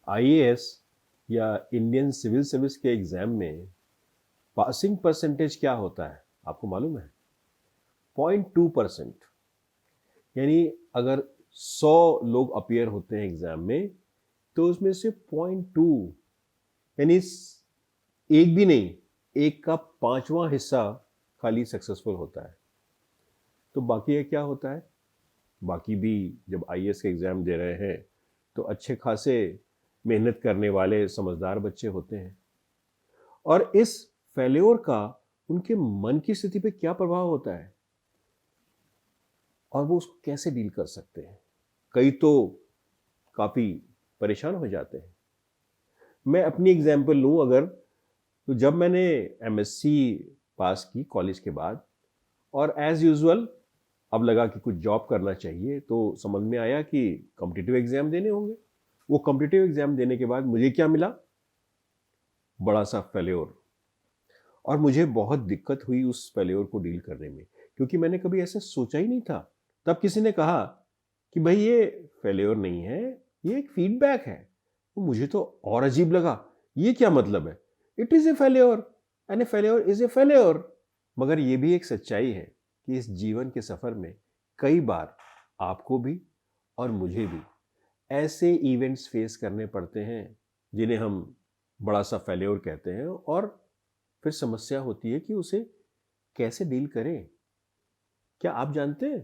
IAS या Indian civil service के exam में पासिंग परसेंटेज क्या होता है आपको मालूम है? 0.2%। यानी अगर 100 लोग अपीयर होते हैं एग्जाम में तो उसमें से 0.2 यानी एक भी नहीं, एक का पांचवा हिस्सा खाली सक्सेसफुल होता है। तो बाकी ये क्या होता है? बाकी भी जब आईएएस के एग्ज़ाम दे रहे हैं तो अच्छे खासे मेहनत करने वाले समझदार बच्चे होते हैं। और इस फेल्योर का उनके मन की स्थिति पे क्या प्रभाव होता है और वो उसको कैसे डील कर सकते हैं? कई तो काफ़ी परेशान हो जाते हैं। मैं अपनी एग्जाम्पल लूँ अगर, तो जब मैंने एमएससी पास की कॉलेज के बाद और एज़ यूजुअल अब लगा कि कुछ जॉब करना चाहिए, तो समझ में आया कि कॉम्पिटिटिव एग्ज़ाम देने होंगे। वो कॉम्पिटिटिव एग्ज़ाम देने के बाद मुझे क्या मिला? बड़ा सा फेल्योर। और मुझे बहुत दिक्कत हुई उस फेल्योर को डील करने में, क्योंकि मैंने कभी ऐसा सोचा ही नहीं था। तब किसी ने कहा कि भाई ये फेल्योर नहीं है, ये एक फीडबैक है। तो मुझे तो और अजीब लगा, ये क्या मतलब है? It is a failure and a failure is a failure. मगर ये भी एक सच्चाई है कि इस जीवन के सफ़र में कई बार आपको भी और मुझे भी ऐसे इवेंट्स फेस करने पड़ते हैं जिन्हें हम बड़ा सा फेल्योर कहते हैं, और फिर समस्या होती है कि उसे कैसे डील करें। क्या आप जानते हैं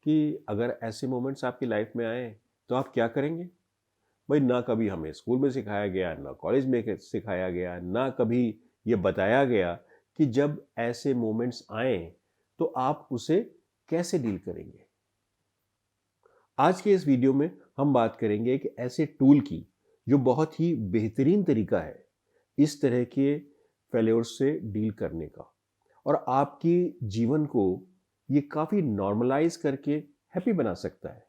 कि अगर ऐसे मोमेंट्स आपकी लाइफ में आए तो आप क्या करेंगे? भाई, ना कभी हमें स्कूल में सिखाया गया, ना कॉलेज में सिखाया गया, ना कभी ये बताया गया कि जब ऐसे मोमेंट्स आए तो आप उसे कैसे डील करेंगे। आज के इस वीडियो में हम बात करेंगे एक ऐसे टूल की जो बहुत ही बेहतरीन तरीका है इस तरह के फेल्योर से डील करने का, और आपकी जीवन को ये काफ़ी नॉर्मलाइज करके हैप्पी बना सकता है।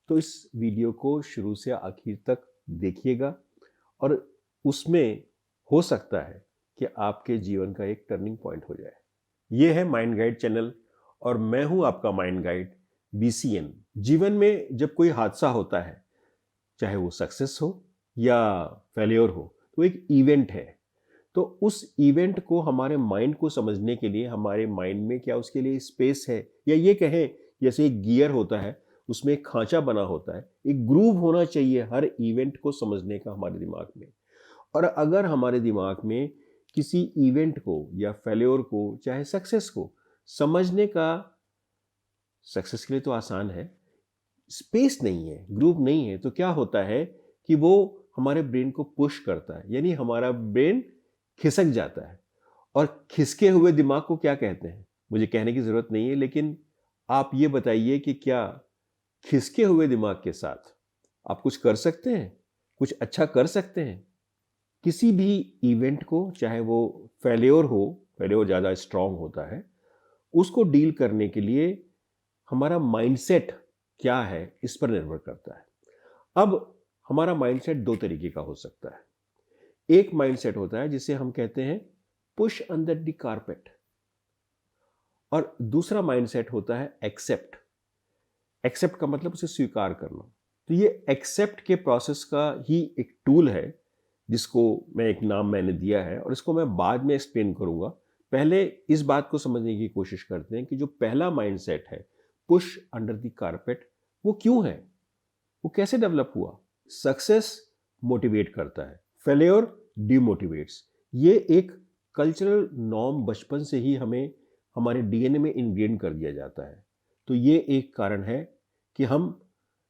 तो इस वीडियो को शुरू से आखिर तक देखिएगा, और उसमें हो सकता है कि आपके जीवन का एक टर्निंग पॉइंट हो जाए। ये है माइंड गाइड चैनल और मैं हूं आपका माइंड गाइड बीसीएन। जीवन में जब कोई हादसा होता है, चाहे वो सक्सेस हो या फेलियर हो, तो एक इवेंट है। तो उस इवेंट को हमारे माइंड को समझने के लिए हमारे माइंड में क्या उसके लिए स्पेस है, या ये कहें जैसे एक गियर होता है उसमें एक खांचा बना होता है, एक ग्रूव होना चाहिए हर इवेंट को समझने का हमारे दिमाग में। और अगर हमारे दिमाग में किसी इवेंट को या फेल्योर को चाहे सक्सेस को समझने का, सक्सेस के लिए तो आसान है, स्पेस नहीं है, ग्रुप नहीं है, तो क्या होता है कि वो हमारे ब्रेन को पुश करता है, यानी हमारा ब्रेन खिसक जाता है। और खिसके हुए दिमाग को क्या कहते हैं मुझे कहने की जरूरत नहीं है, लेकिन आप ये बताइए कि क्या खिसके हुए दिमाग के साथ आप कुछ कर सकते हैं, कुछ अच्छा कर सकते हैं? किसी भी इवेंट को, चाहे वो फेल्योर हो, फेल्योर ज़्यादा स्ट्रांग होता है, उसको डील करने के लिए हमारा माइंडसेट क्या है इस पर निर्भर करता है। अब हमारा माइंडसेट दो तरीके का हो सकता है। एक माइंडसेट होता है जिसे हम कहते हैं पुश अंडर द कारपेट, और दूसरा माइंडसेट होता है एक्सेप्ट। एक्सेप्ट का मतलब उसे स्वीकार करना। तो ये एक्सेप्ट के प्रोसेस का ही एक टूल है जिसको मैं एक नाम मैंने दिया है, और इसको मैं बाद में एक्सप्लेन करूंगा। पहले इस बात को समझने की कोशिश करते हैं कि जो पहला माइंडसेट है, पुश अंडर द कारपेट, वो क्यों है, वो कैसे डेवलप हुआ। सक्सेस मोटिवेट करता है, फेलियर डिमोटिवेट्स। ये एक कल्चरल नॉर्म बचपन से ही हमें हमारे डीएनए में इनग्रेन कर दिया जाता है। तो ये एक कारण है कि हम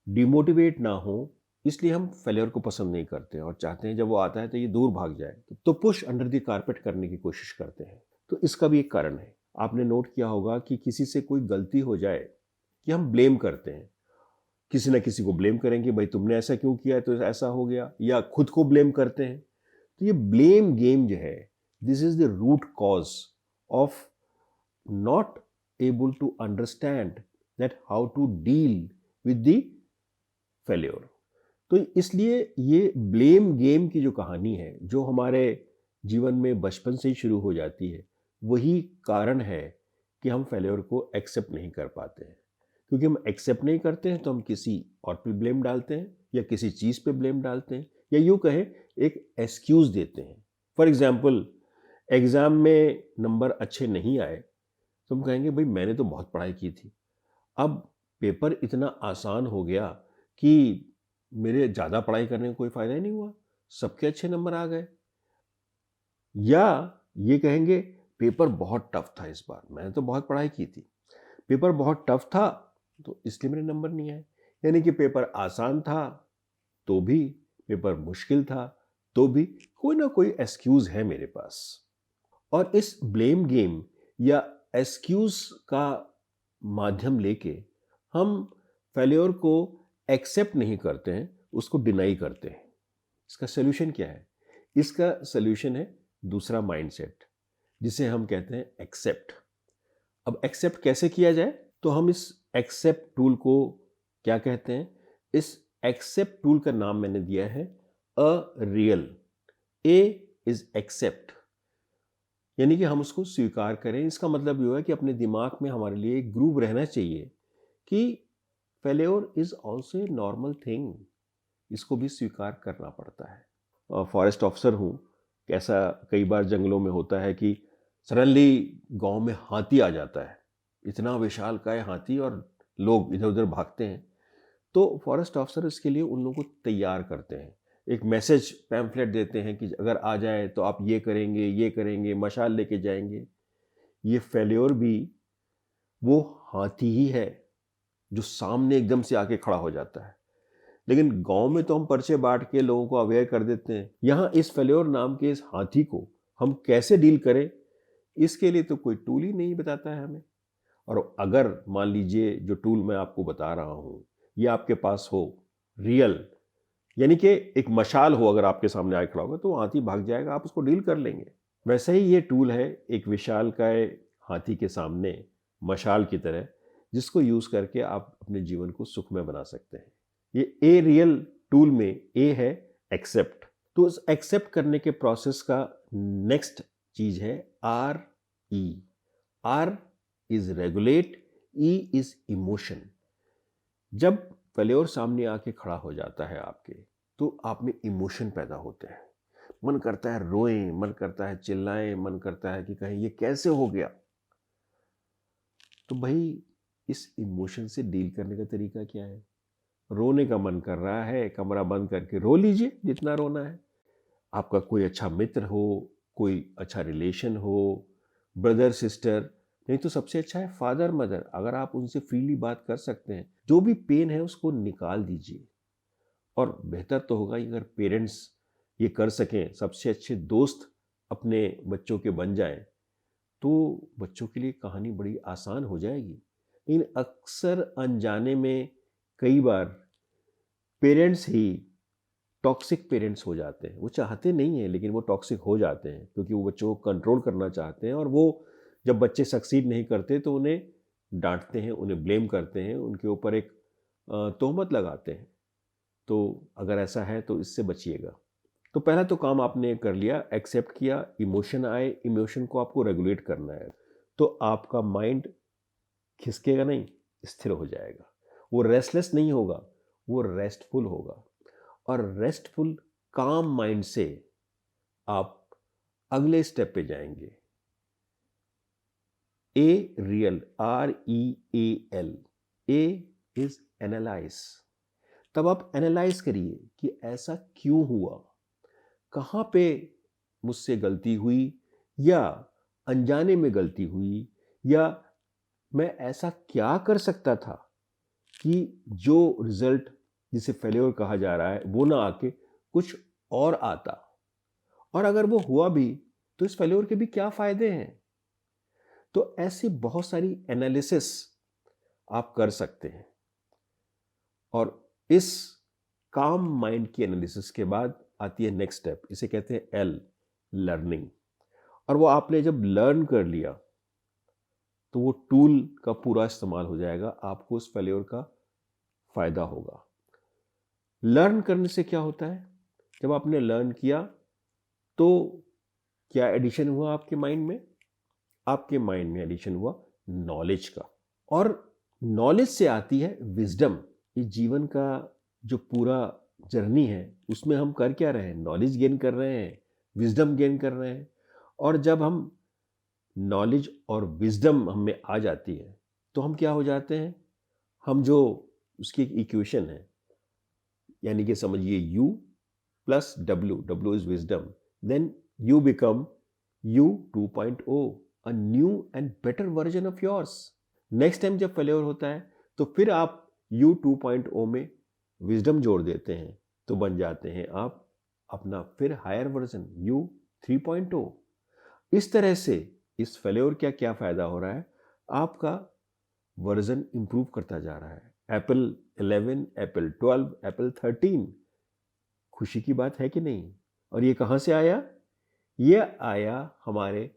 डिमोटिवेट ना हो, इसलिए हम फेलियर को पसंद नहीं करते और चाहते हैं जब वो आता है तो ये दूर भाग जाए, तो पुश अंडर द कारपेट करने की कोशिश करते हैं। तो इसका भी एक कारण है। आपने नोट किया होगा कि किसी से कोई गलती हो जाए कि हम ब्लेम करते हैं, किसी ना किसी को ब्लेम करेंगे, भाई तुमने ऐसा क्यों किया तो ऐसा हो गया, या खुद को ब्लेम करते हैं। तो ये ब्लेम गेम जो है, this is the root cause of not able to understand that how to deal with the failure. तो इसलिए ये ब्लेम गेम की जो कहानी है, जो हमारे जीवन में बचपन से ही शुरू हो जाती है, वही कारण है कि हम फेल्योर को एक्सेप्ट नहीं कर पाते हैं। क्योंकि हम एक्सेप्ट नहीं करते हैं तो हम किसी और पे ब्लेम डालते हैं, या किसी चीज़ पे ब्लेम डालते हैं, या यूँ कहें एक एक्सक्यूज़ देते हैं। फॉर एग्ज़ाम्पल एग्ज़ाम में नंबर अच्छे नहीं आए, तो हम कहेंगे भई मैंने तो बहुत पढ़ाई की थी। अब पेपर इतना आसान हो गया कि मेरे ज़्यादा पढ़ाई करने का कोई फ़ायदा ही नहीं हुआ, सबके अच्छे नंबर आ गए। या ये कहेंगे पेपर बहुत टफ था इस बार, मैंने तो बहुत पढ़ाई की थी। पेपर बहुत टफ था तो इसलिए मेरे नंबर नहीं आए। यानी कि पेपर आसान था तो भी, पेपर मुश्किल था तो भी, कोई ना कोई एक्सक्यूज़ है मेरे पास। और इस ब्लेम गेम या एक्सक्यूज़ का माध्यम लेके हम फेल्योर को एक्सेप्ट नहीं करते हैं, उसको डिनाई करते हैं। इसका सॉल्यूशन क्या है? इसका सॉल्यूशन है दूसरा माइंडसेट, जिसे हम कहते हैं एक्सेप्ट। अब एक्सेप्ट कैसे किया जाए? तो हम इस एक्सेप्ट टूल को क्या कहते हैं? इस एक्सेप्ट टूल का नाम मैंने दिया है a real. A is accept, यानी कि हम उसको स्वीकार करें। इसका मतलब ये हुआ कि अपने दिमाग में हमारे लिए एक ग्रुप रहना चाहिए कि failure is also a normal thing, इसको भी स्वीकार करना पड़ता है। फॉरेस्ट ऑफिसर हूँ, ऐसा कई बार जंगलों में होता है कि सडनली गांव में हाथी आ जाता है, इतना विशालकाय हाथी, और लोग इधर उधर भागते हैं। तो फॉरेस्ट ऑफिसर इसके लिए उन लोगों को तैयार करते हैं, एक मैसेज पैम्फलेट देते हैं कि अगर आ जाए तो आप ये करेंगे, मशाल लेके जाएंगे। ये फेल्योर भी वो हाथी ही है जो सामने एकदम से आके खड़ा हो जाता है। लेकिन गांव में तो हम पर्चे बांट के लोगों को अवेयर कर देते हैं। यहाँ इस फेल्योर नाम के इस हाथी को हम कैसे डील करें, इसके लिए तो कोई टूल ही नहीं बताता है हमें। और अगर मान लीजिए जो टूल मैं आपको बता रहा हूँ ये आपके पास हो रियल, यानी कि एक मशाल हो, अगर आपके सामने आके खड़ा होगा तो वो हाथी भाग जाएगा, आप उसको डील कर लेंगे। वैसे ही ये टूल है एक विशालकाय हाथी के सामने मशाल की तरह, जिसको यूज करके आप अपने जीवन को सुखमय बना सकते हैं। ये ए रियल टूल में ए है एक्सेप्ट। तो उस एक्सेप्ट करने के प्रोसेस का नेक्स्ट चीज है R E. R is regulate, E is emotion. जब फेल्योर सामने आके खड़ा हो जाता है आपके, तो आप में इमोशन पैदा होते हैं। मन करता है रोएं, मन करता है चिल्लाएं, मन करता है कि कहीं ये कैसे हो गया। तो भाई इस इमोशन से डील करने का तरीका क्या है? रोने का मन कर रहा है, कमरा बंद करके रो लीजिए जितना रोना है। आपका कोई अच्छा मित्र हो, कोई अच्छा रिलेशन हो, ब्रदर सिस्टर, नहीं तो सबसे अच्छा है फादर मदर। अगर आप उनसे फ्रीली बात कर सकते हैं, जो भी पेन है उसको निकाल दीजिए। और बेहतर तो होगा कि अगर पेरेंट्स ये कर सकें, सबसे अच्छे दोस्त अपने बच्चों के बन जाएं, तो बच्चों के लिए कहानी बड़ी आसान हो जाएगी। लेकिन अक्सर अनजाने में कई बार पेरेंट्स ही टॉक्सिक पेरेंट्स हो जाते हैं। वो चाहते नहीं हैं लेकिन वो टॉक्सिक हो जाते हैं, क्योंकि वो बच्चों को कंट्रोल करना चाहते हैं। और वो जब बच्चे सक्सीड नहीं करते तो उन्हें डांटते हैं, उन्हें ब्लेम करते हैं, उनके ऊपर एक तोहमत लगाते हैं। तो अगर ऐसा है तो इससे बचिएगा। तो पहला तो काम आपने कर लिया, एक्सेप्ट किया, इमोशन आए, इमोशन को आपको रेगुलेट करना है। तो आपका माइंड खिसकेगा नहीं, स्थिर हो जाएगा। वो रेस्टलेस नहीं होगा, वो रेस्टफुल होगा। और रेस्टफुल काम माइंड से आप अगले स्टेप पे जाएंगे। A real, REAL। A is analyse. तब आप एनालाइज करिए कि ऐसा क्यों हुआ, कहाँ पे मुझसे गलती हुई, या अनजाने में गलती हुई, या मैं ऐसा क्या कर सकता था कि जो रिजल्ट जिसे फेल्योर कहा जा रहा है वो ना आके कुछ और आता। और अगर वो हुआ भी तो इस फेल्योर के भी क्या फायदे हैं। तो ऐसी बहुत सारी एनालिसिस आप कर सकते हैं। और इस काम माइंड की एनालिसिस के बाद आती है नेक्स्ट स्टेप, इसे कहते हैं L, लर्निंग। और वो आपने जब लर्न कर लिया तो वो टूल का पूरा इस्तेमाल हो जाएगा, आपको उस फेल्योर का फायदा होगा। लर्न करने से क्या होता है? जब आपने लर्न किया तो क्या एडिशन हुआ आपके माइंड में? आपके माइंड में एडिशन हुआ नॉलेज का। और नॉलेज से आती है विजडम। इस जीवन का जो पूरा जर्नी है उसमें हम कर क्या रहे हैं, नॉलेज गेन कर रहे हैं, विजडम गेन कर रहे हैं। और जब हम नॉलेज और विजडम हम में आ जाती है तो हम क्या हो जाते हैं, हम जो उसकी एक इक्वेशन है, यानी कि समझिए U plus W is wisdom, then you become U 2.0, a new and better version of yours. Next time जब फेलियर होता है तो फिर आप U 2.0 में विजडम जोड़ देते हैं तो बन जाते हैं आप अपना फिर हायर वर्जन U 3.0। इस तरह से इस फेलियर का क्या फायदा हो रहा है, आपका वर्जन इंप्रूव करता जा रहा है। एप्पल 11, एप्पल 12, एप्पल 13, खुशी की बात है कि नहीं। और ये कहाँ से आया, ये आया हमारे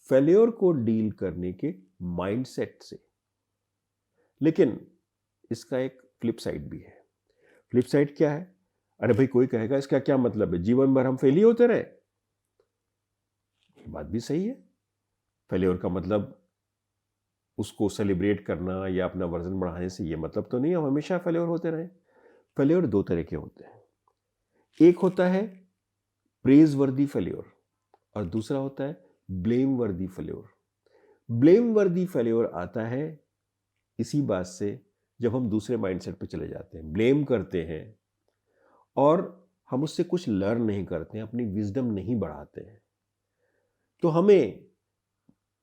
फेलियर को डील करने के माइंडसेट से। लेकिन इसका एक फ्लिप साइड भी है। फ्लिप साइड क्या है, अरे भाई कोई कहेगा इसका क्या मतलब है, जीवन भर हम फेल ही होते रहे। बात भी सही है, फेलियर का मतलब उसको सेलिब्रेट करना या अपना वर्जन बढ़ाने से ये मतलब तो नहीं हम हमेशा फेलियर होते रहे। फेलियर दो तरह के होते हैं, एक होता है प्रेज वर्दी फेलियर और दूसरा होता है ब्लेम वर्दी फेलियर। ब्लेम वर्दी फेलियर आता है इसी बात से जब हम दूसरे माइंडसेट पे चले जाते हैं, ब्लेम करते हैं और हम उससे कुछ लर्न नहीं करते हैं, अपनी विजडम नहीं बढ़ाते हैं। तो हमें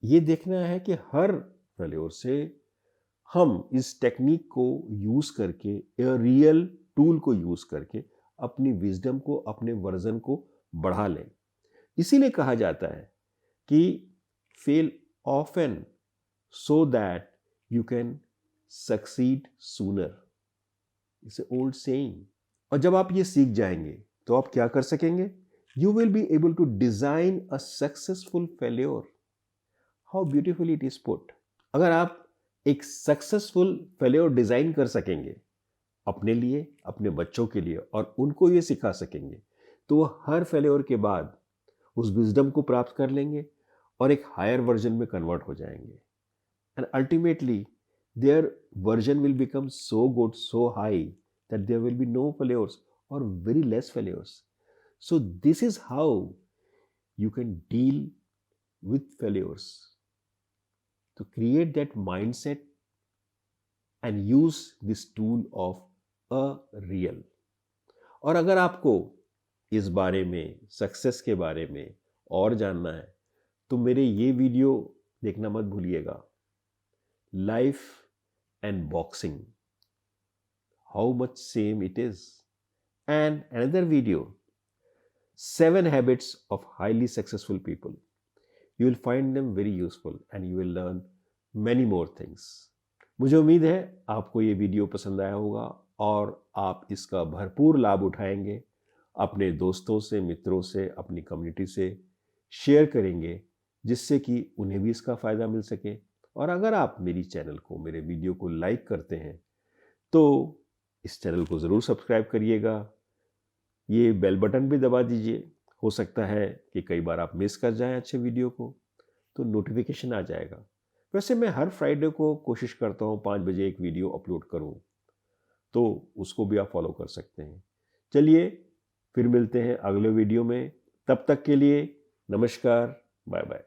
ये देखना है कि हर फेलियर से हम इस टेक्निक को यूज करके, रियल टूल को यूज करके अपनी विजडम को, अपने वर्जन को बढ़ा लें। इसीलिए कहा जाता है कि fail often so that you can succeed sooner, it's old saying. और जब आप ये सीख जाएंगे तो आप क्या कर सकेंगे, you will be able to design a successful failure. How beautiful it is put. अगर आप एक सक्सेसफुल फेल्योर डिजाइन कर सकेंगे अपने लिए, अपने बच्चों के लिए, और उनको ये सिखा सकेंगे, तो वो हर फेल्योर के बाद उस विजडम को प्राप्त कर लेंगे और एक हायर वर्जन में कन्वर्ट हो जाएंगे। And ultimately their version will become so good, so high that there will be no failures और very less failures. So this is how you can deal with failures, to create that mindset and use this tool of a real। और अगर आपको इस बारे में, success के बारे में और जानना है तो मेरे ये वीडियो देखना मत भूलिएगा, life and boxing, how much same it is, and another video 7 habits of highly successful people। You will find them very useful and you will learn many more things। मुझे उम्मीद है आपको ये वीडियो पसंद आया होगा और आप इसका भरपूर लाभ उठाएंगे, अपने दोस्तों से, मित्रों से, अपनी कम्युनिटी से शेयर करेंगे जिससे कि उन्हें भी इसका फ़ायदा मिल सके। और अगर आप मेरी चैनल को, मेरे वीडियो को लाइक करते हैं तो इस चैनल को ज़रूर सब्सक्राइब करिएगा, ये बेल बटन भी दबा दीजिए। हो सकता है कि कई बार आप मिस कर जाएं अच्छे वीडियो को, तो नोटिफिकेशन आ जाएगा। वैसे मैं हर फ्राइडे को कोशिश करता हूँ 5 बजे एक वीडियो अपलोड करूँ, तो उसको भी आप फॉलो कर सकते हैं। चलिए फिर मिलते हैं अगले वीडियो में, तब तक के लिए नमस्कार, बाय बाय।